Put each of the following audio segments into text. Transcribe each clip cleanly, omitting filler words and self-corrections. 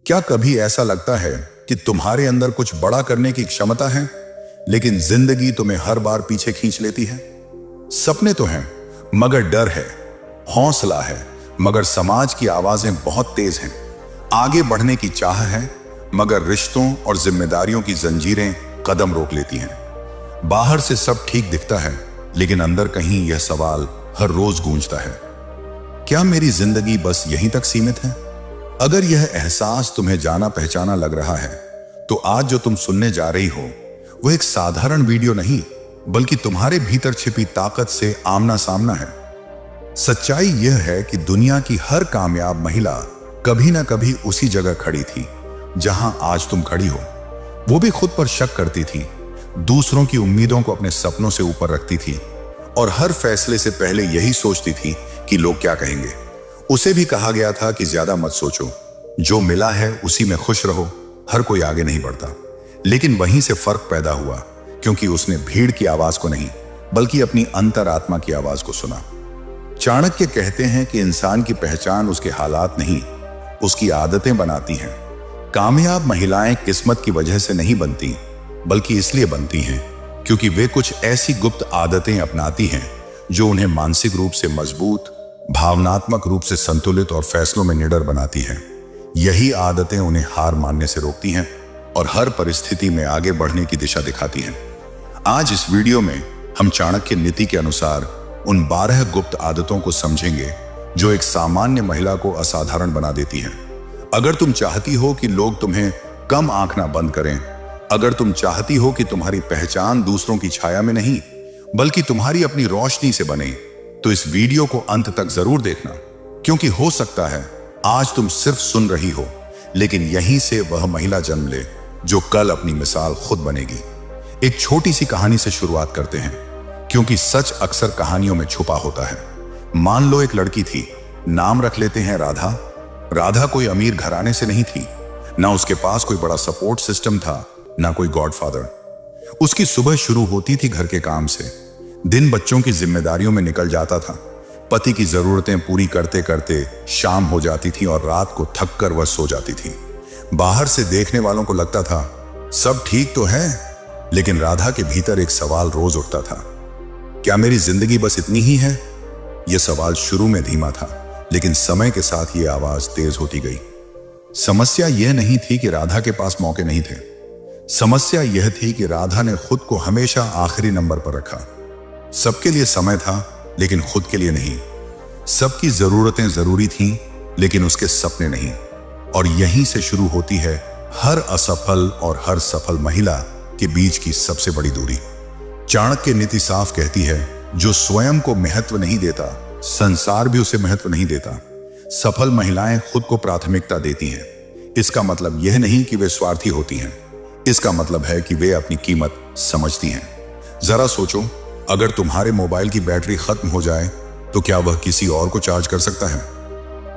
क्या कभी ऐसा लगता है कि तुम्हारे अंदर कुछ बड़ा करने की क्षमता है, लेकिन जिंदगी तुम्हें हर बार पीछे खींच लेती है? सपने तो हैं, मगर डर है, हौसला है, मगर समाज की आवाजें बहुत तेज हैं। आगे बढ़ने की चाह है, मगर रिश्तों और जिम्मेदारियों की जंजीरें कदम रोक लेती हैं। बाहर से सब ठीक दिखता है, लेकिन अंदर कहीं यह सवाल हर रोज गूंजता है, क्या मेरी जिंदगी बस यहीं तक सीमित है? अगर यह एहसास तुम्हें जाना पहचाना लग रहा है, तो आज जो तुम सुनने जा रही हो वो एक साधारण वीडियो नहीं, बल्कि तुम्हारे भीतर छिपी ताकत से आमना सामना है। सच्चाई यह है कि दुनिया की हर कामयाब महिला कभी ना कभी उसी जगह खड़ी थी जहां आज तुम खड़ी हो। वो भी खुद पर शक करती थी, दूसरों की उम्मीदों को अपने सपनों से ऊपर रखती थी और हर फैसले से पहले यही सोचती थी कि लोग क्या कहेंगे। उसे भी कहा गया था कि ज्यादा मत सोचो, जो मिला है उसी में खुश रहो, हर कोई आगे नहीं बढ़ता। लेकिन वहीं से फर्क पैदा हुआ, क्योंकि उसने भीड़ की आवाज को नहीं, बल्कि अपनी अंतरात्मा की आवाज को सुना। चाणक्य कहते हैं कि इंसान की पहचान उसके हालात नहीं, उसकी आदतें बनाती हैं। कामयाब महिलाएं किस्मत की वजह से नहीं बनती, बल्कि इसलिए बनती हैं क्योंकि वे कुछ ऐसी गुप्त आदतें अपनाती हैं जो उन्हें मानसिक रूप से मजबूत, भावनात्मक रूप से संतुलित और फैसलों में निडर बनाती हैं। यही आदतें उन्हें हार मानने से रोकती हैं और हर परिस्थिति में आगे बढ़ने की दिशा दिखाती हैं। आज इस वीडियो में हम चाणक्य नीति के अनुसार उन 12 गुप्त आदतों को समझेंगे जो एक सामान्य महिला को असाधारण बना देती हैं। अगर तुम चाहती हो कि लोग तुम्हें कम आंकना बंद करें, अगर तुम चाहती हो कि तुम्हारी पहचान दूसरों की छाया में नहीं, बल्कि तुम्हारी अपनी रोशनी से बने, तो इस वीडियो को अंत तक जरूर देखना, क्योंकि हो सकता है आज तुम सिर्फ सुन रही हो, लेकिन यहीं से वह महिला जन्म ले जो कल अपनी मिसाल खुद बनेगी। एक छोटी सी कहानी से शुरुआत करते हैं, क्योंकि सच अक्सर कहानियों में छुपा होता है। मान लो एक लड़की थी, नाम रख लेते हैं राधा। राधा कोई अमीर घराने से नहीं थी, ना उसके पास कोई बड़ा सपोर्ट सिस्टम था, ना कोई गॉडफादर। उसकी सुबह शुरू होती थी घर के काम से, दिन बच्चों की जिम्मेदारियों में निकल जाता था, पति की जरूरतें पूरी करते करते शाम हो जाती थी और रात को थक कर वह सो जाती थी। बाहर से देखने वालों को लगता था सब ठीक तो है, लेकिन राधा के भीतर एक सवाल रोज उठता था, क्या मेरी जिंदगी बस इतनी ही है? यह सवाल शुरू में धीमा था, लेकिन समय के साथ यह आवाज तेज होती गई। समस्या यह नहीं थी कि राधा के पास मौके नहीं थे, समस्या यह थी कि राधा ने खुद को हमेशा आखिरी नंबर पर रखा। सबके लिए समय था, लेकिन खुद के लिए नहीं। सबकी जरूरतें जरूरी थीं, लेकिन उसके सपने नहीं। और यहीं से शुरू होती है हर असफल और हर सफल महिला के बीच की सबसे बड़ी दूरी। चाणक्य नीति साफ कहती है, जो स्वयं को महत्व नहीं देता, संसार भी उसे महत्व नहीं देता। सफल महिलाएं खुद को प्राथमिकता देती हैं। इसका मतलब यह नहीं कि वे स्वार्थी होती हैं, इसका मतलब है कि वे अपनी कीमत समझती हैं। जरा सोचो, अगर तुम्हारे मोबाइल की बैटरी खत्म हो जाए तो क्या वह किसी और को चार्ज कर सकता है?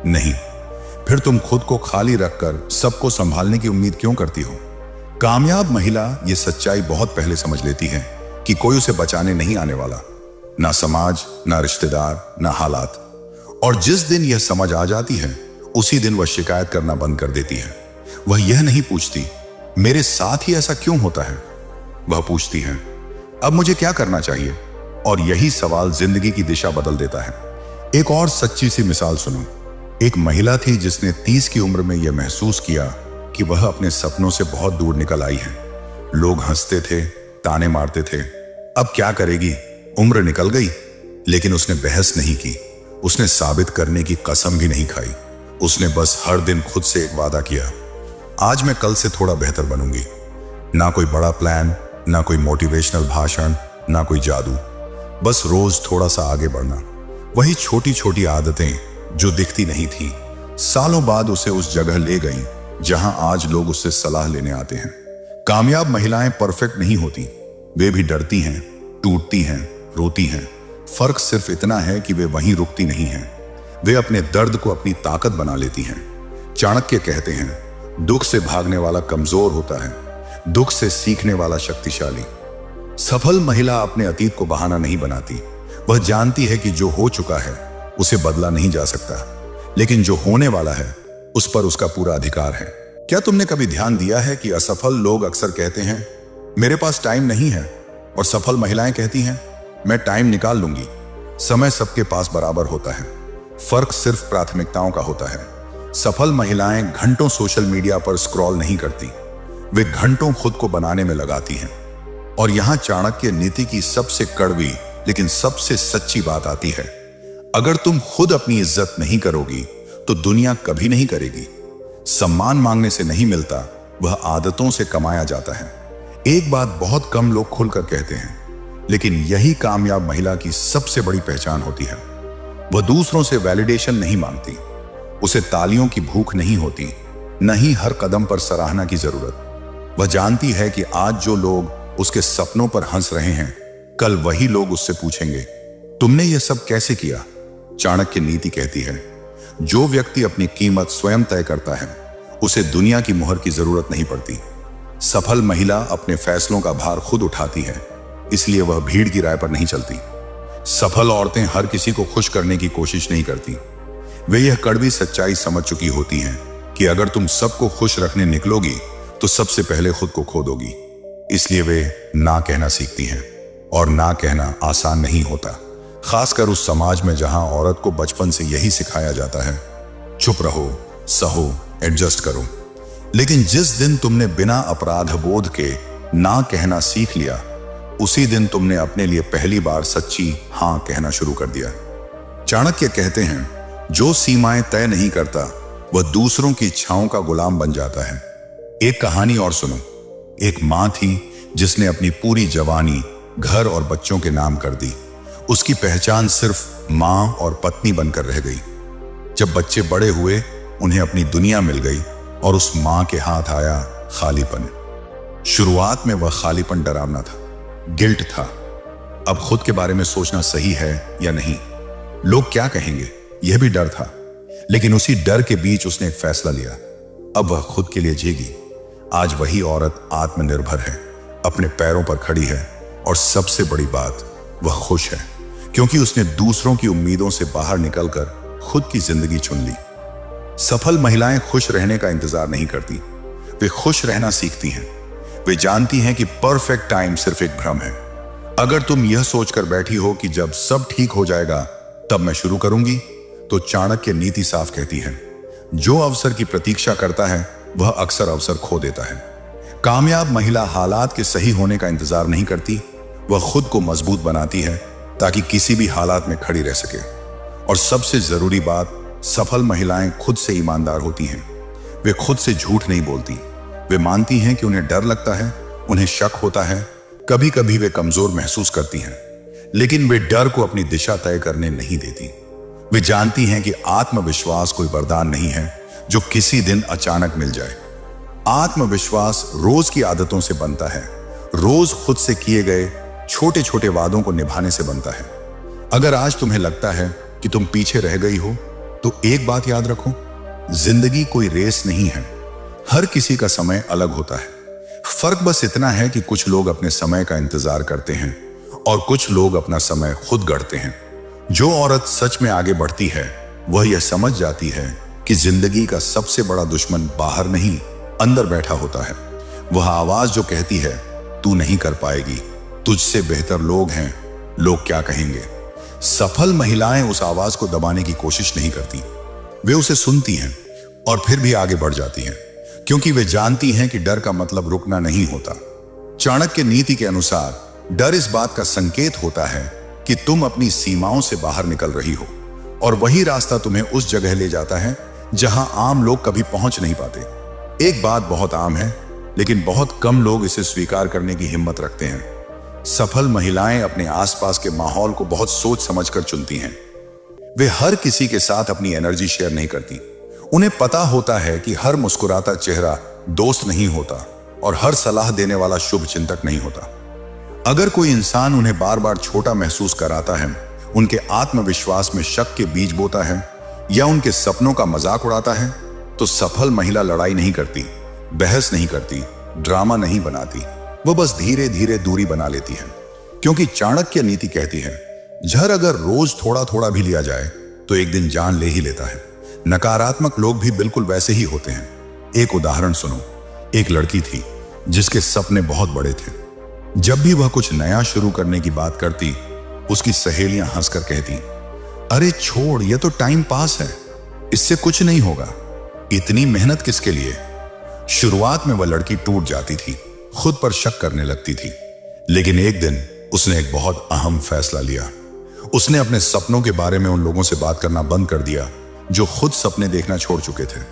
नहीं। फिर तुम खुद को खाली रखकर सबको संभालने की उम्मीद क्यों करती हो? कामयाब महिला ये सच्चाई बहुत पहले समझ लेती है कि कोई उसे बचाने नहीं आने वाला, ना समाज, ना रिश्तेदार, ना हालात। और जिस दिन यह समझ आ जाती है, उसी दिन वह शिकायत करना बंद कर देती है। वह यह नहीं पूछती मेरे साथ ही ऐसा क्यों होता है, वह पूछती है अब मुझे क्या करना चाहिए। और यही सवाल जिंदगी की दिशा बदल देता है। एक और सच्ची सी मिसाल सुनो। एक महिला थी जिसने 30 की उम्र में यह महसूस किया कि वह अपने सपनों से बहुत दूर निकल आई है। लोग हंसते थे, ताने मारते थे, अब क्या करेगी, उम्र निकल गई। लेकिन उसने बहस नहीं की, उसने साबित करने की कसम भी नहीं खाई। उसने बस हर दिन खुद से एक वादा किया, आज मैं कल से थोड़ा बेहतर बनूंगी। ना कोई बड़ा प्लान, ना कोई मोटिवेशनल भाषण, ना कोई जादू, बस रोज थोड़ा सा आगे बढ़ना। वही छोटी छोटी आदतें जो दिखती नहीं थी, सालों बाद उसे उस जगह ले गईं जहां आज लोग उससे सलाह लेने आते हैं। कामयाब महिलाएं परफेक्ट नहीं होती, वे भी डरती हैं, टूटती हैं, रोती हैं। फर्क सिर्फ इतना है कि वे वहीं रुकती नहीं हैं, वे अपने दर्द को अपनी ताकत बना लेती हैं। चाणक्य कहते हैं, दुख से भागने वाला कमजोर होता है, दुख से सीखने वाला शक्तिशाली। सफल महिला अपने अतीत को बहाना नहीं बनाती, वह जानती है कि जो हो चुका है उसे बदला नहीं जा सकता, लेकिन जो होने वाला है उस पर उसका पूरा अधिकार है। क्या तुमने कभी ध्यान दिया है कि असफल लोग अक्सर कहते हैं मेरे पास टाइम नहीं है, और सफल महिलाएं कहती हैं मैं टाइम निकाल लूंगी। समय सबके पास बराबर होता है, फर्क सिर्फ प्राथमिकताओं का होता है। सफल महिलाएं घंटों सोशल मीडिया पर स्क्रॉल नहीं करती, वे घंटों खुद को बनाने में लगाती हैं। और यहां चाणक्य नीति की सबसे कड़वी लेकिन सबसे सच्ची बात आती है। अगर तुम खुद अपनी इज्जत नहीं करोगी तो दुनिया कभी नहीं करेगी। सम्मान मांगने से नहीं मिलता, वह आदतों से कमाया जाता है। एक बात बहुत कम लोग खुलकर कहते हैं, लेकिन यही कामयाब महिला की सबसे बड़ी पहचान होती है। वह दूसरों से वैलिडेशन नहीं मांगती, उसे तालियों की भूख नहीं होती, न ही हर कदम पर सराहना की जरूरत। वह जानती है कि आज जो लोग उसके सपनों पर हंस रहे हैं, कल वही लोग उससे पूछेंगे तुमने यह सब कैसे किया। चाणक्य नीति कहती है जो व्यक्ति अपनी कीमत स्वयं तय करता है उसे दुनिया की मोहर की जरूरत नहीं पड़ती। सफल महिला अपने फैसलों का भार खुद उठाती है, इसलिए वह भीड़ की राय पर नहीं चलती। सफल औरतें हर किसी को खुश करने की कोशिश नहीं करती, वे यह कड़वी सच्चाई समझ चुकी होती हैं कि अगर तुम सबको खुश रखने निकलोगी तो सबसे पहले खुद को खो दोगी। इसलिए वे ना कहना सीखती हैं, और ना कहना आसान नहीं होता, खासकर उस समाज में जहां औरत को बचपन से यही सिखाया जाता है चुप रहो, सहो, एडजस्ट करो। लेकिन जिस दिन तुमने बिना अपराध बोध के ना कहना सीख लिया, उसी दिन तुमने अपने लिए पहली बार सच्ची हां कहना शुरू कर दिया। चाणक्य कहते हैं जो सीमाएं तय नहीं करता वह दूसरों की इच्छाओं का गुलाम बन जाता है। एक कहानी और सुनो। एक मां थी जिसने अपनी पूरी जवानी घर और बच्चों के नाम कर दी। उसकी पहचान सिर्फ मां और पत्नी बनकर रह गई। जब बच्चे बड़े हुए, उन्हें अपनी दुनिया मिल गई और उस मां के हाथ आया खालीपन। शुरुआत में वह खालीपन डरावना था, गिल्ट था। अब खुद के बारे में सोचना सही है या नहीं, लोग क्या कहेंगे, यह भी डर था। लेकिन उसी डर के बीच उसने एक फैसला लिया, अब वह खुद के लिए जीगी। आज वही औरत आत्मनिर्भर है, अपने पैरों पर खड़ी है, और सबसे बड़ी बात, वह खुश है, क्योंकि उसने दूसरों की उम्मीदों से बाहर निकलकर खुद की जिंदगी चुन ली। सफल महिलाएं खुश रहने का इंतजार नहीं करती, वे खुश रहना सीखती हैं। वे जानती हैं कि परफेक्ट टाइम सिर्फ एक भ्रम है। अगर तुम यह सोचकर बैठी हो कि जब सब ठीक हो जाएगा तब मैं शुरू करूंगी, तो चाणक्य नीति साफ कहती है जो अवसर की प्रतीक्षा करता है वह अक्सर अवसर खो देता है। कामयाब महिला हालात के सही होने का इंतजार नहीं करती, वह खुद को मजबूत बनाती है ताकि किसी भी हालात में खड़ी रह सके। और सबसे जरूरी बात, सफल महिलाएं खुद से ईमानदार होती हैं। वे खुद से झूठ नहीं बोलती। वे मानती हैं कि उन्हें डर लगता है, उन्हें शक होता है, कभी कभी वे कमजोर महसूस करती हैं, लेकिन वे डर को अपनी दिशा तय करने नहीं देती। वे जानती हैं कि आत्मविश्वास कोई वरदान नहीं है जो किसी दिन अचानक मिल जाए। आत्मविश्वास रोज की आदतों से बनता है, रोज खुद से किए गए छोटे छोटे वादों को निभाने से बनता है। अगर आज तुम्हें लगता है कि तुम पीछे रह गई हो, तो एक बात याद रखो, जिंदगी कोई रेस नहीं है। हर किसी का समय अलग होता है। फर्क बस इतना है कि कुछ लोग अपने समय का इंतजार करते हैं और कुछ लोग अपना समय खुद गढ़ते हैं। जो औरत सच में आगे बढ़ती है, वह यह समझ जाती है कि जिंदगी का सबसे बड़ा दुश्मन बाहर नहीं, अंदर बैठा होता है। वह आवाज जो कहती है तू नहीं कर पाएगी, तुझसे बेहतर लोग हैं, लोग क्या कहेंगे। सफल महिलाएं उस आवाज को दबाने की कोशिश नहीं करती, वे उसे सुनती हैं और फिर भी आगे बढ़ जाती हैं, क्योंकि वे जानती हैं कि डर का मतलब रुकना नहीं होता। चाणक्य नीति के अनुसार डर इस बात का संकेत होता है कि तुम अपनी सीमाओं से बाहर निकल रही हो, और वही रास्ता तुम्हें उस जगह ले जाता है जहां आम लोग कभी पहुंच नहीं पाते। एक बात बहुत आम है, लेकिन बहुत कम लोग इसे स्वीकार करने की हिम्मत रखते हैं। सफल महिलाएं अपने आसपास के माहौल को बहुत सोच समझकर चुनती हैं। वे हर किसी के साथ अपनी एनर्जी शेयर नहीं करती। उन्हें पता होता है कि हर मुस्कुराता चेहरा दोस्त नहीं होता और हर सलाह देने वाला शुभ चिंतक नहीं होता। अगर कोई इंसान उन्हें बार बार छोटा महसूस कराता है, उनके आत्मविश्वास में शक के बीज बोता है या उनके सपनों का मजाक उड़ाता है, तो सफल महिला लड़ाई नहीं करती, बहस नहीं करती, ड्रामा नहीं बनाती। वो बस धीरे धीरे दूरी बना लेती है, क्योंकि चाणक्य नीति कहती है जहर अगर रोज थोड़ा थोड़ा भी लिया जाए तो एक दिन जान ले ही लेता है। नकारात्मक लोग भी बिल्कुल वैसे ही होते हैं। एक उदाहरण सुनो। एक लड़की थी जिसके सपने बहुत बड़े थे। जब भी वह कुछ नया शुरू करने की बात करती, उसकी सहेलियां हंसकर कहती, अरे छोड़, यह तो टाइम पास है, इससे कुछ नहीं होगा, इतनी मेहनत किसके लिए। शुरुआत में वह लड़की टूट जाती थी, खुद पर शक करने लगती थी। लेकिन एक दिन उसने एक बहुत अहम फैसला लिया। उसने अपने सपनों के बारे में उन लोगों से बात करना बंद कर दिया जो खुद सपने देखना छोड़ चुके थे।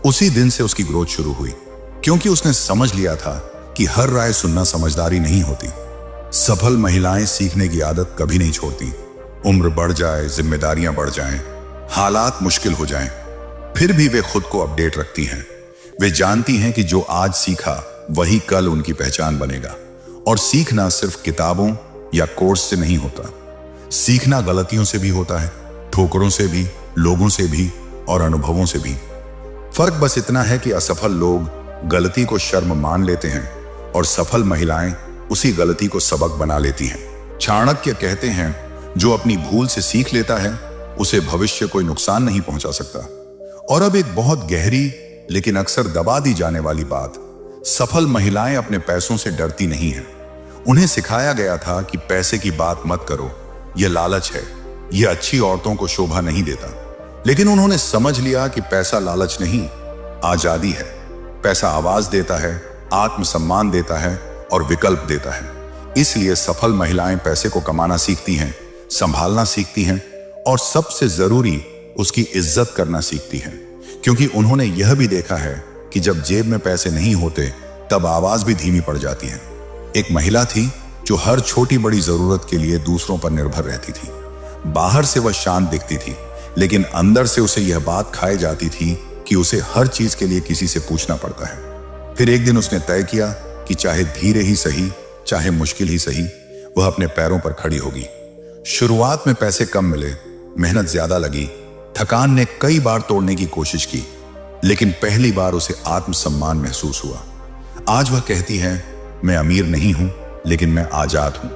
उसी दिन से उसकी ग्रोथ शुरू हुई, क्योंकि उसने समझ लिया था कि हर राय सुनना समझदारी नहीं होती। सफल महिलाएं सीखने की आदत कभी नहीं छोड़ती। उम्र बढ़ जाए, जिम्मेदारियां बढ़ जाएं, हालात मुश्किल हो जाएं, फिर भी वे खुद को अपडेट रखती हैं। वे जानती हैं कि जो आज सीखा वही कल उनकी पहचान बनेगा। और सीखना सिर्फ किताबों या कोर्स से नहीं होता। सीखना गलतियों से भी होता है, ठोकरों से भी, लोगों से भी और अनुभवों से भी। फर्क बस इतना है कि असफल लोग गलती को शर्म मान लेते हैं और सफल महिलाएं उसी गलती को सबक बना लेती हैं। चाणक्य कहते हैं, जो अपनी भूल से सीख लेता है उसे भविष्य कोई नुकसान नहीं पहुंचा सकता। और अब एक बहुत गहरी लेकिन अक्सर दबा दी जाने वाली बात, सफल महिलाएं अपने पैसों से डरती नहीं हैं। उन्हें सिखाया गया था कि पैसे की बात मत करो, यह लालच है, यह अच्छी औरतों को शोभा नहीं देता। लेकिन उन्होंने समझ लिया कि पैसा लालच नहीं, आजादी है। पैसा आवाज देता है, आत्मसम्मान देता है और विकल्प देता है। इसलिए सफल महिलाएं पैसे को कमाना सीखती हैं, संभालना सीखती हैं और सबसे जरूरी उसकी इज्जत करना सीखती हैं। क्योंकि उन्होंने यह भी देखा है कि जब जेब में पैसे नहीं होते तब आवाज भी धीमी पड़ जाती है। एक महिला थी जो हर छोटी बड़ी जरूरत के लिए दूसरों पर निर्भर रहती थी। बाहर से वह शांत दिखती थी, लेकिन अंदर से उसे यह बात खाई जाती थी कि उसे हर चीज के लिए किसी से पूछना पड़ता है। फिर एक दिन उसने तय किया कि चाहे धीरे ही सही, चाहे मुश्किल ही सही, वह अपने पैरों पर खड़ी होगी। शुरुआत में पैसे कम मिले, मेहनत ज्यादा लगी, थकान ने कई बार तोड़ने की कोशिश की, लेकिन पहली बार उसे आत्मसम्मान महसूस हुआ। आज वह कहती है, मैं अमीर नहीं हूं, लेकिन मैं आजाद हूं।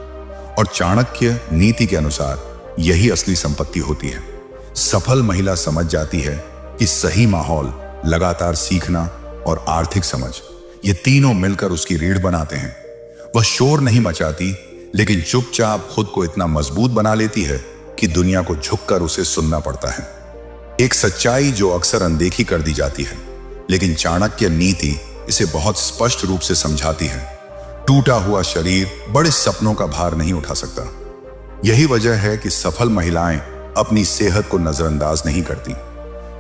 और चाणक्य नीति के अनुसार यही असली संपत्ति होती है। सफल महिला समझ जाती है कि सही माहौल, लगातार सीखना और आर्थिक समझ, ये तीनों मिलकर उसकी रीढ़ बनाते हैं। वह शोर नहीं मचाती, लेकिन चुपचाप खुद को इतना मजबूत बना लेती है कि दुनिया को झुककर उसे सुनना पड़ता है। एक सच्चाई जो अक्सर अनदेखी कर दी जाती है, लेकिन चाणक्य नीति इसे बहुत स्पष्ट रूप से समझाती है। टूटा हुआ शरीर बड़े सपनों का भार नहीं उठा सकता। यही वजह है कि सफल महिलाएं अपनी सेहत को नजरअंदाज नहीं करती।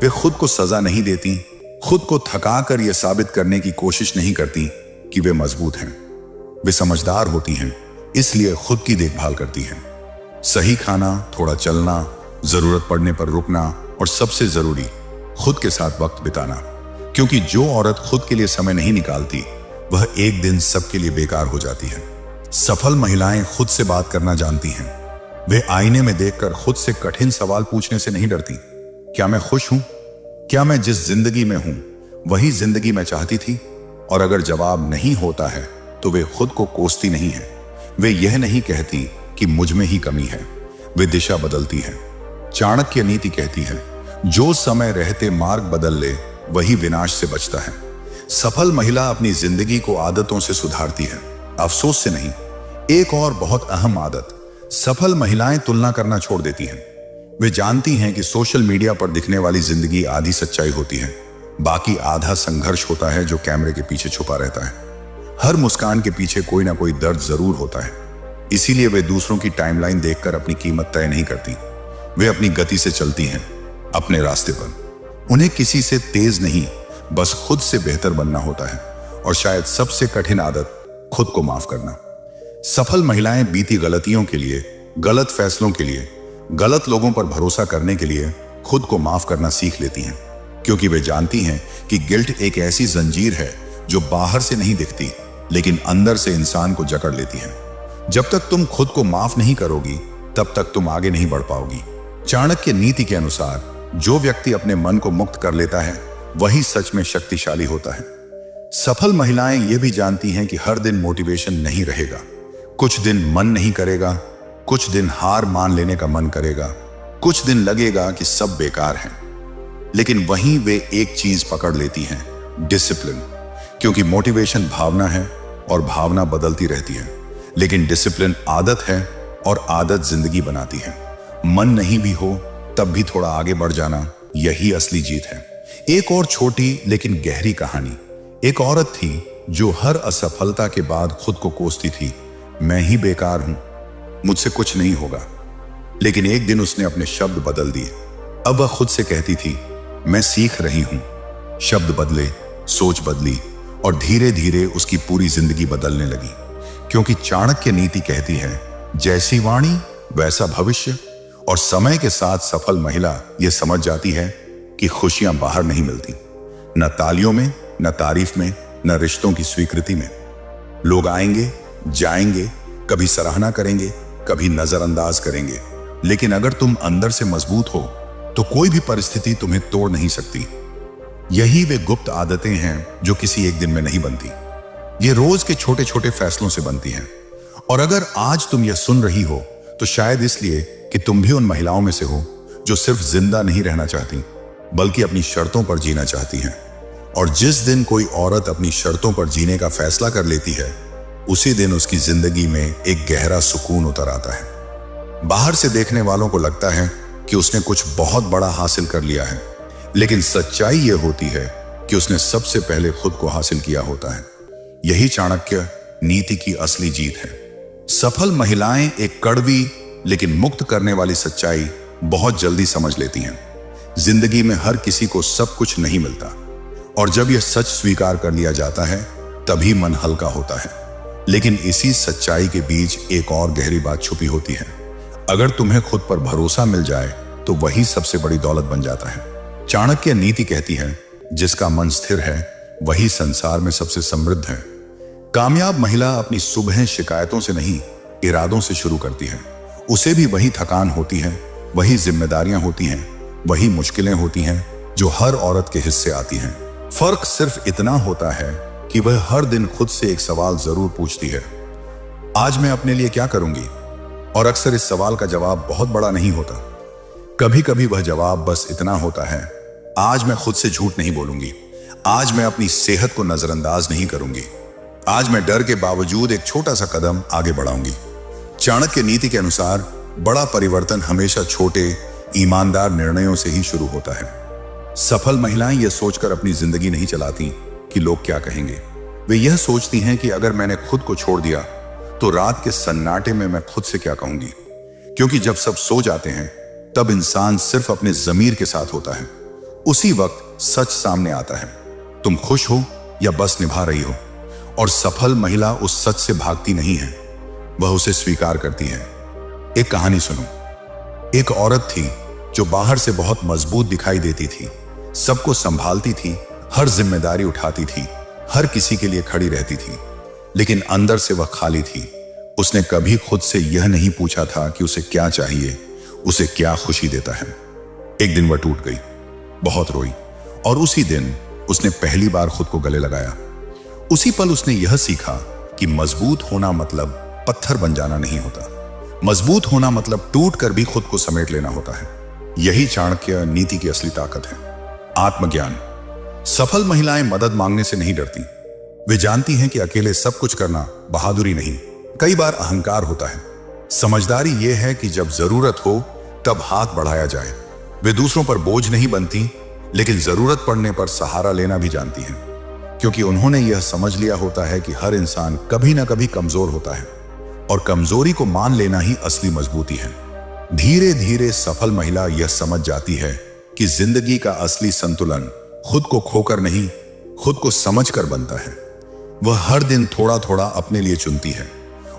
वे खुद को सजा नहीं देती, खुद को थकाकर यह साबित करने की कोशिश नहीं करती कि वे मजबूत हैं। वे समझदार होती हैं, इसलिए खुद की देखभाल करती हैं। सही खाना, थोड़ा चलना, जरूरत पड़ने पर रुकना और सबसे जरूरी, खुद के साथ वक्त बिताना। क्योंकि जो औरत खुद के लिए समय नहीं निकालती, वह एक दिन सबके लिए बेकार हो जाती है। सफल महिलाएं खुद से बात करना जानती हैं। वे आईने में देखकर खुद से कठिन सवाल पूछने से नहीं डरती। क्या मैं खुश हूं? क्या मैं जिस जिंदगी में हूं वही जिंदगी मैं चाहती थी? और अगर जवाब नहीं होता है तो वे खुद को कोसती नहीं है। वे यह नहीं कहती कि मुझ में ही कमी है, वे दिशा बदलती है। चाणक्य नीति कहती है, जो समय रहते मार्ग बदल ले वही विनाश से बचता है। सफल महिला अपनी जिंदगी को आदतों से सुधारती है, अफसोस से नहीं। एक और बहुत अहम आदत, सफल महिलाएं तुलना करना छोड़ देती हैं। वे जानती हैं कि सोशल मीडिया पर दिखने वाली जिंदगी आधी सच्चाई होती है, बाकी आधा संघर्ष होता है जो कैमरे के पीछे छुपा रहता है। हर मुस्कान के पीछे कोई ना कोई दर्द जरूर होता है। इसीलिए वे दूसरों की टाइमलाइन देखकर अपनी कीमत तय नहीं करती। वे अपनी गति से चलती हैं, अपने रास्ते पर। उन्हें किसी से तेज नहीं, बस खुद से बेहतर बनना होता है। और शायद सबसे कठिन आदत, खुद को माफ करना। सफल महिलाएं बीती गलतियों के लिए, गलत फैसलों के लिए, गलत लोगों पर भरोसा करने के लिए खुद को माफ करना सीख लेती हैं। क्योंकि वे जानती हैं कि गिल्ट एक ऐसी जंजीर है जो बाहर से नहीं दिखती, लेकिन अंदर से इंसान को जकड़ लेती है। जब तक तुम खुद को माफ नहीं करोगी, तब तक तुम आगे नहीं बढ़ पाओगी। चाणक्य नीति के अनुसार जो व्यक्ति अपने मन को मुक्त कर लेता है वही सच में शक्तिशाली होता है। सफल महिलाएं ये भी जानती हैं कि हर दिन मोटिवेशन नहीं रहेगा। कुछ दिन मन नहीं करेगा, कुछ दिन हार मान लेने का मन करेगा, कुछ दिन लगेगा कि सब बेकार है। लेकिन वहीं वे एक चीज पकड़ लेती हैं, डिसिप्लिन, क्योंकि मोटिवेशन भावना है और भावना बदलती रहती है, लेकिन डिसिप्लिन आदत है और आदत जिंदगी बनाती है। मन नहीं भी हो तब भी थोड़ा आगे बढ़ जाना, यही असली जीत है। एक और छोटी लेकिन गहरी कहानी। एक औरत थी जो हर असफलता के बाद खुद को कोसती थी, मैं ही बेकार हूं, मुझसे कुछ नहीं होगा। लेकिन एक दिन उसने अपने शब्द बदल दिए। अब वह खुद से कहती थी, मैं सीख रही हूं। शब्द बदले, सोच बदली और धीरे धीरे उसकी पूरी जिंदगी बदलने लगी। क्योंकि चाणक्य नीति कहती है, जैसी वाणी वैसा भविष्य। और समय के साथ सफल महिला यह समझ जाती है कि खुशियां बाहर नहीं मिलती, न तालियों में, न तारीफ में, न रिश्तों की स्वीकृति में। लोग आएंगे, जाएंगे, कभी सराहना करेंगे, कभी नजरअंदाज करेंगे, लेकिन अगर तुम अंदर से मजबूत हो तो कोई भी परिस्थिति तुम्हें तोड़ नहीं सकती। यही वे गुप्त आदतें हैं जो किसी एक दिन में नहीं बनती, ये रोज के छोटे छोटे फैसलों से बनती हैं। और अगर आज तुम यह सुन रही हो तो शायद इसलिए कि तुम भी उन महिलाओं में से हो जो सिर्फ जिंदा नहीं रहना चाहती, बल्कि अपनी शर्तों पर जीना चाहती हैं। और जिस दिन कोई औरत अपनी शर्तों पर जीने का फैसला कर लेती है, उसी दिन उसकी जिंदगी में एक गहरा सुकून उतर आता है। बाहर से देखने वालों को लगता है कि उसने कुछ बहुत बड़ा हासिल कर लिया है, लेकिन सच्चाई यह होती है कि उसने सबसे पहले खुद को हासिल किया होता है। यही चाणक्य नीति की असली जीत है। सफल महिलाएं एक कड़वी लेकिन मुक्त करने वाली सच्चाई बहुत जल्दी समझ लेती हैं। जिंदगी में हर किसी को सब कुछ नहीं मिलता, और जब यह सच स्वीकार कर लिया जाता है तभी मन हल्का होता है। लेकिन इसी सच्चाई के बीच एक और गहरी बात छुपी होती है। अगर तुम्हें खुद पर भरोसा मिल जाए तो वही सबसे बड़ी दौलत बन जाता है। चाणक्य नीति कहती है, जिसका मन स्थिर है वही संसार में सबसे समृद्ध है। कामयाब महिला अपनी सुबह शिकायतों से नहीं, इरादों से शुरू करती है। उसे भी वही थकान होती है, वही जिम्मेदारियां होती हैं, वही मुश्किलें होती हैं जो हर औरत के हिस्से आती हैं। फर्क सिर्फ इतना होता है कि वह हर दिन खुद से एक सवाल जरूर पूछती है, आज मैं अपने लिए क्या करूंगी? और अक्सर इस सवाल का जवाब बहुत बड़ा नहीं होता। कभी कभी वह जवाब बस इतना होता है, आज मैं खुद से झूठ नहीं बोलूंगी, आज मैं अपनी सेहत को नजरअंदाज नहीं करूंगी, आज मैं डर के बावजूद एक छोटा सा कदम आगे बढ़ाऊंगी। चाणक्य नीति के अनुसार बड़ा परिवर्तन हमेशा छोटे ईमानदार निर्णयों से ही शुरू होता है। सफल महिलाएं यह सोचकर अपनी जिंदगी नहीं चलाती कि लोग क्या कहेंगे। वे यह सोचती हैं कि अगर मैंने खुद को छोड़ दिया तो रात के सन्नाटे में मैं खुद से क्या कहूंगी। क्योंकि जब सब सो जाते हैं तब इंसान सिर्फ अपने जमीर के साथ होता है। उसी वक्त सच सामने आता है, तुम खुश हो या बस निभा रही हो। और सफल महिला उस सच से भागती नहीं है, वह उसे स्वीकार करती है। एक कहानी सुनो। एक औरत थी जो बाहर से बहुत मजबूत दिखाई देती थी, सबको संभालती थी, हर जिम्मेदारी उठाती थी, हर किसी के लिए खड़ी रहती थी, लेकिन अंदर से वह खाली थी। उसने कभी खुद से यह नहीं पूछा था कि उसे क्या चाहिए, उसे क्या खुशी देता है। एक दिन वह टूट गई, बहुत रोई, और उसी दिन उसने पहली बार खुद को गले लगाया। उसी पल उसने यह सीखा कि मजबूत होना मतलब पत्थर बन जाना नहीं होता, मजबूत होना मतलब टूट कर भी खुद को समेट लेना होता है। यही चाणक्य नीति की असली ताकत है। आत्मज्ञान। सफल महिलाएं मदद मांगने से नहीं डरती। वे जानती हैं कि अकेले सब कुछ करना बहादुरी नहीं, कई बार अहंकार होता है। समझदारी यह है कि जब जरूरत हो तब हाथ बढ़ाया जाए। वे दूसरों पर बोझ नहीं बनती, लेकिन जरूरत पड़ने पर सहारा लेना भी जानती हैं, क्योंकि उन्होंने यह समझ लिया होता है कि हर इंसान कभी ना कभी कमजोर होता है, और कमजोरी को मान लेना ही असली मजबूती है। धीरे धीरे सफल महिला यह समझ जाती है कि जिंदगी का असली संतुलन खुद को खोकर नहीं, खुद को समझकर बनता है। वह हर दिन थोड़ा थोड़ा अपने लिए चुनती है,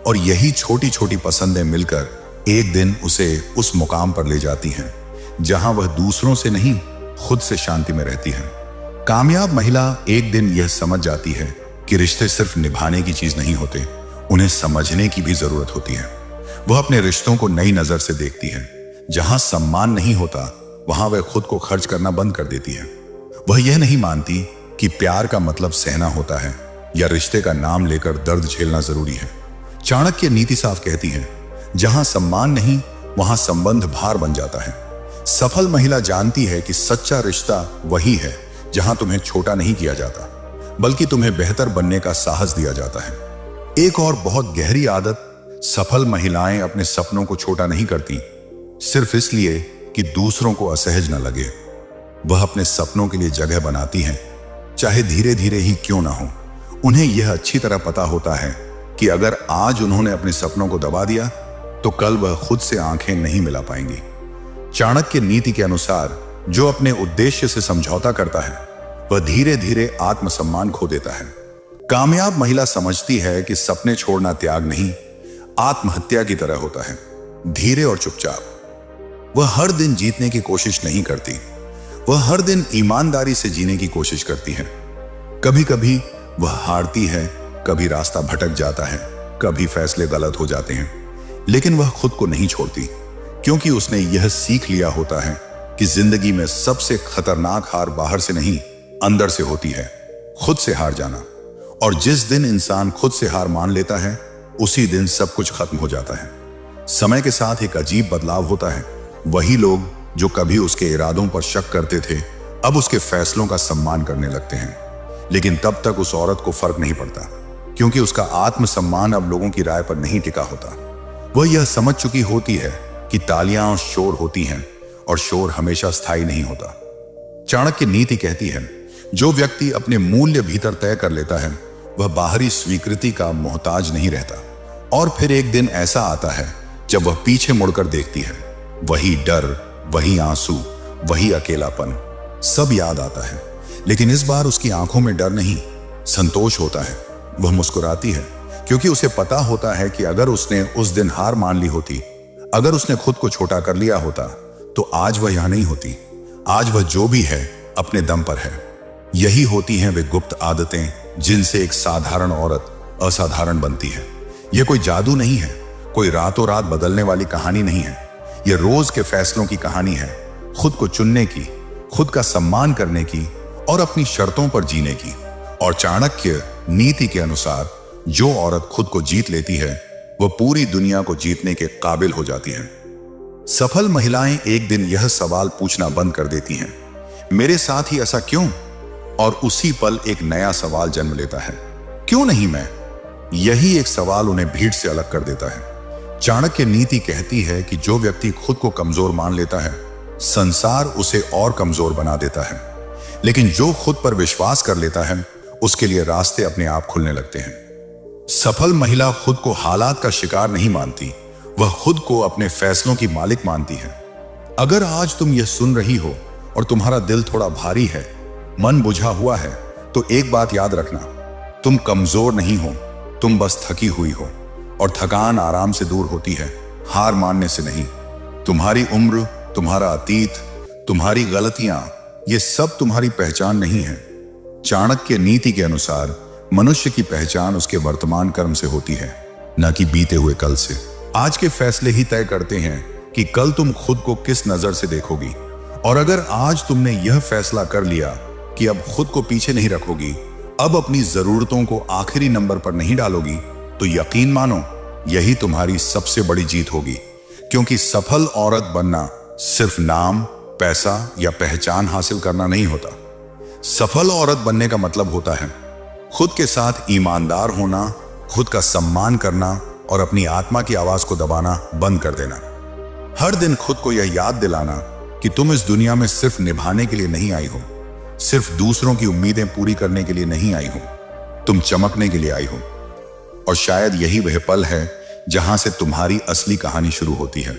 और यही छोटी छोटी पसंदें मिलकर एक दिन उसे उस मुकाम पर ले जाती हैं जहां वह दूसरों से नहीं, खुद से शांति में रहती है। कामयाब महिला एक दिन यह समझ जाती है कि रिश्ते सिर्फ निभाने की चीज नहीं होते, उन्हें समझने की भी जरूरत होती है। वह अपने रिश्तों को नई नजर से देखती है। जहां सम्मान नहीं होता वहां वह खुद को खर्च करना बंद कर देती है। वह यह नहीं मानती कि प्यार का मतलब सहना होता है या रिश्ते का नाम लेकर दर्द झेलना जरूरी है। चाणक्य नीति साफ कहती है, जहां सम्मान नहीं वहां संबंध भार बन जाता है। सफल महिला जानती है कि सच्चा रिश्ता वही है जहां तुम्हें छोटा नहीं किया जाता, बल्कि तुम्हें बेहतर बनने का साहस दिया जाता है। एक और बहुत गहरी आदत, सफल महिलाएं अपने सपनों को छोटा नहीं करती, सिर्फ इसलिए कि दूसरों को असहज न लगे। वह अपने सपनों के लिए जगह बनाती हैं, चाहे धीरे धीरे ही क्यों ना हो। उन्हें यह अच्छी तरह पता होता है कि अगर आज उन्होंने अपने सपनों को दबा दिया तो कल वह खुद से आंखें नहीं मिला पाएंगी। चाणक्य नीति के अनुसार जो अपने उद्देश्य से समझौता करता है वह धीरे धीरे आत्मसम्मान खो देता है। कामयाब महिला समझती है कि सपने छोड़ना त्याग नहीं, आत्महत्या की तरह होता है। धीरे और चुपचाप वह हर दिन जीतने की कोशिश नहीं करती, वह हर दिन ईमानदारी से जीने की कोशिश करती है। कभी कभी वह हारती है, कभी रास्ता भटक जाता है, कभी फैसले गलत हो जाते हैं, लेकिन वह खुद को नहीं छोड़ती, क्योंकि उसने यह सीख लिया होता है कि जिंदगी में सबसे खतरनाक हार बाहर से नहीं, अंदर से होती है, खुद से हार जाना। और जिस दिन इंसान खुद से हार मान लेता है उसी दिन सब कुछ खत्म हो जाता है। समय के साथ एक अजीब बदलाव होता है। वही लोग जो कभी उसके इरादों पर शक करते थे अब उसके फैसलों का सम्मान करने लगते हैं। लेकिन तब तक उस औरत को फर्क नहीं पड़ता, क्योंकि उसका आत्मसम्मान अब लोगों की राय पर नहीं टिका होता। वह यह समझ चुकी होती है कि तालियां और शोर होती हैं और शोर हमेशा स्थायी नहीं होता। चाणक्य नीति कहती है, जो व्यक्ति अपने मूल्य भीतर तय कर लेता है वह बाहरी स्वीकृति का मोहताज नहीं रहता। और फिर एक दिन ऐसा आता है जब वह पीछे मुड़कर देखती है, वही डर, वही आंसू, वही अकेलापन, सब याद आता है। लेकिन इस बार उसकी आंखों में डर नहीं, संतोष होता है। वह मुस्कुराती है, क्योंकि उसे पता होता है कि अगर उसने उस दिन हार मान ली होती, अगर उसने खुद को छोटा कर लिया होता, तो आज वह यहां नहीं होती। आज वह जो भी है अपने दम पर है। यही होती हैं वे गुप्त आदतें जिनसे एक साधारण औरत असाधारण बनती है। यह कोई जादू नहीं है, कोई रातों रात बदलने वाली कहानी नहीं है। यह रोज के फैसलों की कहानी है, खुद को चुनने की, खुद का सम्मान करने की और अपनी शर्तों पर जीने की। और चाणक्य नीति के अनुसार जो औरत खुद को जीत लेती है वह पूरी दुनिया को जीतने के काबिल हो जाती है। सफल महिलाएं एक दिन यह सवाल पूछना बंद कर देती हैं, मेरे साथ ही ऐसा क्यों? और उसी पल एक नया सवाल जन्म लेता है, क्यों नहीं मैं? यही एक सवाल उन्हें भीड़ से अलग कर देता है। चाणक्य नीति कहती है कि जो व्यक्ति खुद को कमजोर मान लेता है संसार उसे और कमजोर बना देता है, लेकिन जो खुद पर विश्वास कर लेता है उसके लिए रास्ते अपने आप खुलने लगते हैं। सफल महिला खुद को हालात का शिकार नहीं मानती, वह खुद को अपने फैसलों की मालिक मानती है। अगर आज तुम यह सुन रही हो और तुम्हारा दिल थोड़ा भारी है, मन बुझा हुआ है, तो एक बात याद रखना, तुम कमजोर नहीं हो, तुम बस थकी हुई हो। और थकान आराम से दूर होती है, हार मानने से नहीं। तुम्हारी उम्र, तुम्हारा अतीत, तुम्हारी गलतियां, ये सब तुम्हारी पहचान नहीं है। चाणक्य नीति के अनुसार मनुष्य की पहचान उसके वर्तमान कर्म से होती है, न कि बीते हुए कल से। आज के फैसले ही तय करते हैं कि कल तुम खुद को किस नजर से देखोगी। और अगर आज तुमने यह फैसला कर लिया कि अब खुद को पीछे नहीं रखोगी, अब अपनी जरूरतों को आखिरी नंबर पर नहीं डालोगी, तो यकीन मानो यही तुम्हारी सबसे बड़ी जीत होगी। क्योंकि सफल औरत बनना सिर्फ नाम, पैसा या पहचान हासिल करना नहीं होता। सफल औरत बनने का मतलब होता है खुद के साथ ईमानदार होना, खुद का सम्मान करना और अपनी आत्मा की आवाज को दबाना बंद कर देना। हर दिन खुद को यह याद दिलाना कि तुम इस दुनिया में सिर्फ निभाने के लिए नहीं आई हो, सिर्फ दूसरों की उम्मीदें पूरी करने के लिए नहीं आई हो, तुम चमकने के लिए आई हो। और शायद यही वह पल है जहां से तुम्हारी असली कहानी शुरू होती है।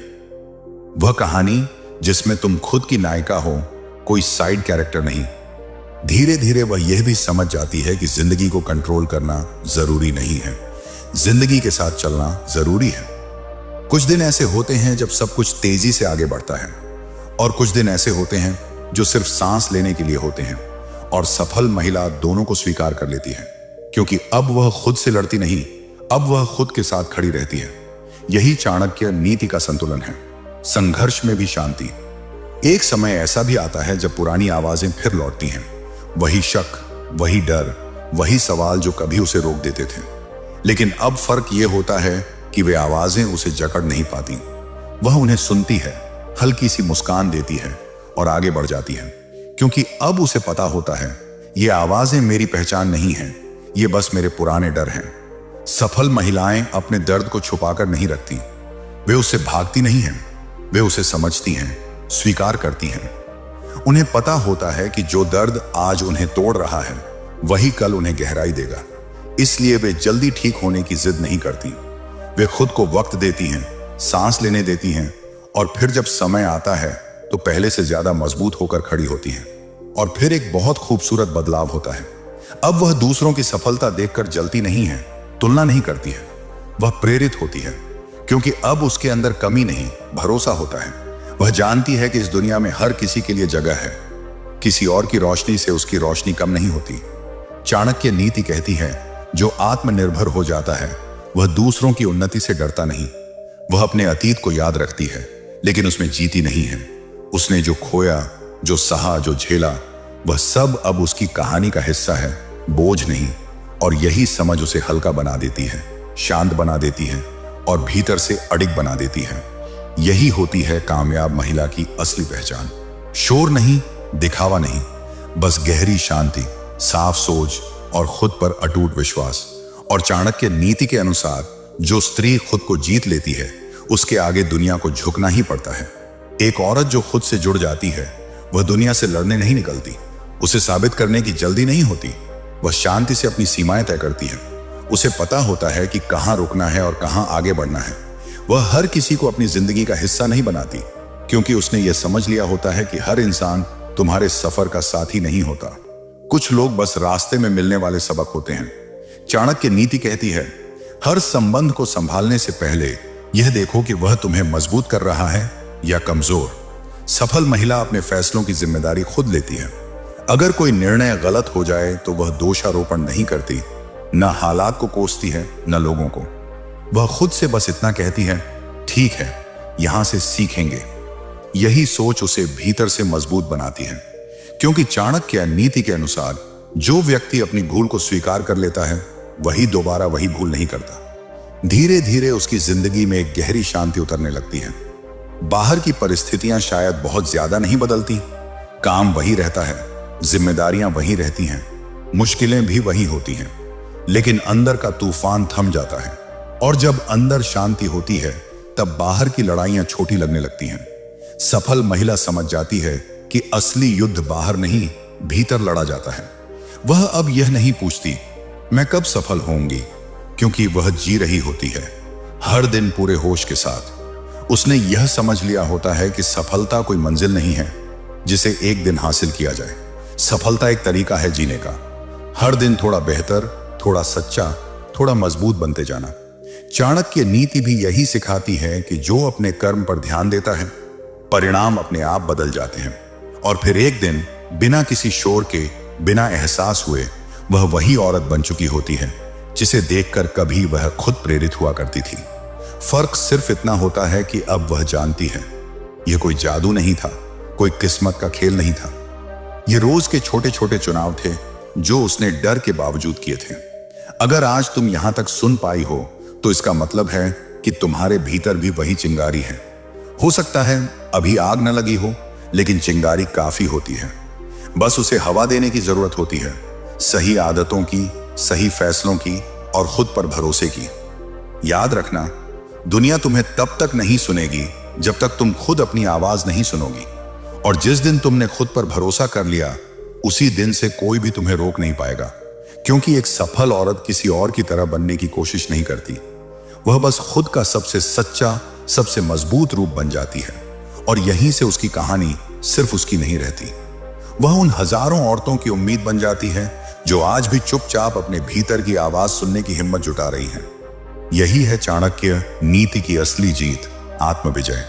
वह कहानी जिसमें तुम खुद की नायिका हो, कोई साइड कैरेक्टर नहीं। धीरे धीरे वह यह भी समझ जाती है कि जिंदगी को कंट्रोल करना जरूरी नहीं है, जिंदगी के साथ चलना जरूरी है। कुछ दिन ऐसे होते हैं जब सब कुछ तेजी से आगे बढ़ता है, और कुछ दिन ऐसे होते हैं जो सिर्फ सांस लेने के लिए होते हैं। और सफल महिला दोनों को स्वीकार कर लेती है, क्योंकि अब वह खुद से लड़ती नहीं, अब वह खुद के साथ खड़ी रहती है। यही चाणक्य नीति का संतुलन है, संघर्ष में भी शांति। एक समय ऐसा भी आता है जब पुरानी आवाजें फिर लौटती हैं, वही शक, वही डर, वही सवाल जो कभी उसे रोक देते थे। लेकिन अब फर्क यह होता है कि वे आवाजें उसे जकड़ नहीं पाती। वह उन्हें सुनती है, हल्की सी मुस्कान देती है और आगे बढ़ जाती है, क्योंकि अब उसे पता होता है ये आवाजें मेरी पहचान नहीं हैं, ये बस मेरे पुराने डर हैं। सफल महिलाएं अपने दर्द को छुपाकर नहीं रखती, वे उससे भागती नहीं हैं, वे उसे समझती हैं, स्वीकार करती हैं। उन्हें पता होता है कि जो दर्द आज उन्हें तोड़ रहा है वही कल उन्हें गहराई देगा, इसलिए वे जल्दी ठीक होने की जिद नहीं करती। वे खुद को वक्त देती हैं, सांस लेने देती हैं, और फिर जब समय आता है तो पहले से ज्यादा मजबूत होकर खड़ी होती हैं। और फिर एक बहुत खूबसूरत बदलाव होता है। अब वह दूसरों की सफलता देखकर जलती नहीं है, तुलना नहीं करती है, वह प्रेरित होती है, क्योंकि अब उसके अंदर कमी नहीं, भरोसा होता है। वह जानती है कि इस दुनिया में हर किसी के लिए जगह है, किसी और की रोशनी से उसकी रोशनी कम नहीं होती। चाणक्य नीति कहती है, जो आत्मनिर्भर हो जाता है वह दूसरों की उन्नति से डरता नहीं। वह अपने अतीत को याद रखती है, लेकिन उसमें जीती नहीं है। उसने जो खोया, जो सहा, जो झेला, वह सब अब उसकी कहानी का हिस्सा है, बोझ नहीं। और यही समझ उसे हल्का बना देती है, शांत बना देती है और भीतर से अडिग बना देती है। यही होती है कामयाब महिला की असली पहचान। शोर नहीं, दिखावा नहीं, बस गहरी शांति, साफ सोच और खुद पर अटूट विश्वास। और चाणक्य नीति के अनुसार जो स्त्री खुद को जीत लेती है उसके आगे दुनिया को झुकना ही पड़ता है। एक औरत जो खुद से जुड़ जाती है वह दुनिया से लड़ने नहीं निकलती, उसे साबित करने की जल्दी नहीं होती। वह शांति से अपनी सीमाएं तय करती है। उसे पता होता है कि कहां रुकना है और कहां आगे बढ़ना है। वह हर किसी को अपनी जिंदगी का हिस्सा नहीं बनाती, क्योंकि उसने यह समझ लिया होता है कि हर इंसान तुम्हारे सफर का साथी नहीं होता। कुछ लोग बस रास्ते में मिलने वाले सबक होते हैं। चाणक्य नीति कहती है, हर संबंध को संभालने से पहले यह देखो कि वह तुम्हें मजबूत कर रहा है या कमजोर। सफल महिला अपने फैसलों की जिम्मेदारी खुद लेती है। अगर कोई निर्णय गलत हो जाए तो वह दोषारोपण नहीं करती, न हालात को कोसती है न लोगों को। वह खुद से बस इतना कहती है, ठीक है, यहां से सीखेंगे। यही सोच उसे भीतर से मजबूत बनाती है, क्योंकि चाणक्य नीति के अनुसार जो व्यक्ति अपनी भूल को स्वीकार कर लेता है वही दोबारा वही भूल नहीं करता। धीरे धीरे उसकी जिंदगी में एक गहरी शांति उतरने लगती है। बाहर की परिस्थितियां शायद बहुत ज्यादा नहीं बदलती, काम वही रहता है, जिम्मेदारियां वही रहती हैं, मुश्किलें भी वही होती हैं, लेकिन अंदर का तूफान थम जाता है। और जब अंदर शांति होती है तब बाहर की लड़ाइयां छोटी लगने लगती हैं। सफल महिला समझ जाती है कि असली युद्ध बाहर नहीं, भीतर लड़ा जाता है। वह अब यह नहीं पूछती मैं कब सफल होंगी, क्योंकि वह जी रही होती है हर दिन पूरे होश के साथ। उसने यह समझ लिया होता है कि सफलता कोई मंजिल नहीं है जिसे एक दिन हासिल किया जाए। सफलता एक तरीका है जीने का, हर दिन थोड़ा बेहतर, थोड़ा सच्चा, थोड़ा मजबूत बनते जाना। चाणक्य नीति भी यही सिखाती है कि जो अपने कर्म पर ध्यान देता है परिणाम अपने आप बदल जाते हैं। और फिर एक दिन बिना किसी शोर के, बिना एहसास हुए वह वही औरत बन चुकी होती है जिसे देखकर कभी वह खुद प्रेरित हुआ करती थी। फर्क सिर्फ इतना होता है कि अब वह जानती है यह कोई जादू नहीं था, कोई किस्मत का खेल नहीं था। ये रोज के छोटे छोटे चुनाव थे जो उसने डर के बावजूद किए थे। अगर आज तुम यहां तक सुन पाई हो तो इसका मतलब है कि तुम्हारे भीतर भी वही चिंगारी है। हो सकता है अभी आग न लगी हो, लेकिन चिंगारी काफी होती है। बस उसे हवा देने की जरूरत होती है, सही आदतों की, सही फैसलों की और खुद पर भरोसे की। याद रखना, दुनिया तुम्हें तब तक नहीं सुनेगी जब तक तुम खुद अपनी आवाज नहीं सुनोगी। और जिस दिन तुमने खुद पर भरोसा कर लिया उसी दिन से कोई भी तुम्हें रोक नहीं पाएगा, क्योंकि एक सफल औरत किसी और की तरह बनने की कोशिश नहीं करती। वह बस खुद का सबसे सच्चा, सबसे मजबूत रूप बन जाती है। और यहीं से उसकी कहानी सिर्फ उसकी नहीं रहती, वह उन हजारों औरतों की उम्मीद बन जाती है जो आज भी चुपचाप अपने भीतर की आवाज सुनने की हिम्मत जुटा रही हैं। यही है चाणक्य नीति की असली जीत, आत्मविजय।